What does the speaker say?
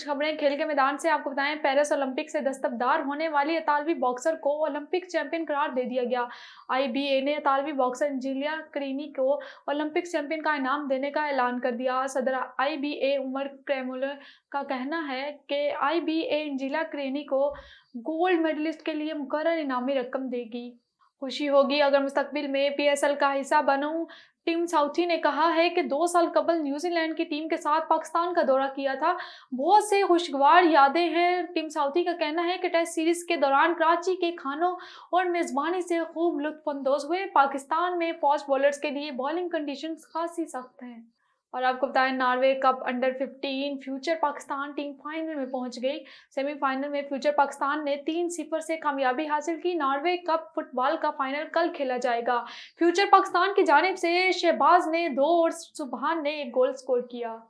खबरें खेल के मैदान से आपको बताएं। पेरिस ओलंपिक से दस्तबरदार होने वाली इतालवी बॉक्सर को ओलंपिक चैंपियन करार दे दिया गया। आईबीए ने इतालवी बॉक्सर एंजेलिया क्रीनी को ओलंपिक चैंपियन का इनाम देने का ऐलान कर दिया। सदर आईबीए उमर क्रेमोले का कहना है कि आईबीए एंजेलिया क्रीनी को गोल्ड मेडलिस्ट के लिए मुकर्रर इनामी रकम देगी। खुशी होगी अगर मुस्तकबिल में पीएसएल का हिस्सा बनूं। टिम साउथी ने कहा है कि 2 साल कबल न्यूजीलैंड की टीम के साथ पाकिस्तान का दौरा किया था। बहुत से खुशगवार यादें हैं। टिम साउथी का कहना है कि टेस्ट सीरीज के दौरान कराची के खानों और मेजबानी से खूब लुत्फानंदोज हुए। पाकिस्तान में फास्ट बॉलर्स के लिए बॉलिंग कंडीशंस खासी सख्त हैं। और आपको बताएं, Norway cup under 15 future Pakistan team final में पहुंच गई। सेमीफाइनल में फ्यूचर पाकिस्तान ने 3-0 से कामयाबी हासिल की। नॉर्वे कप फुटबॉल का फाइनल कल खेला जाएगा। फ्यूचर पाकिस्तान की जानिब से शहबाज ने 2 और सुबहान ने 1 गोल स्कोर किया।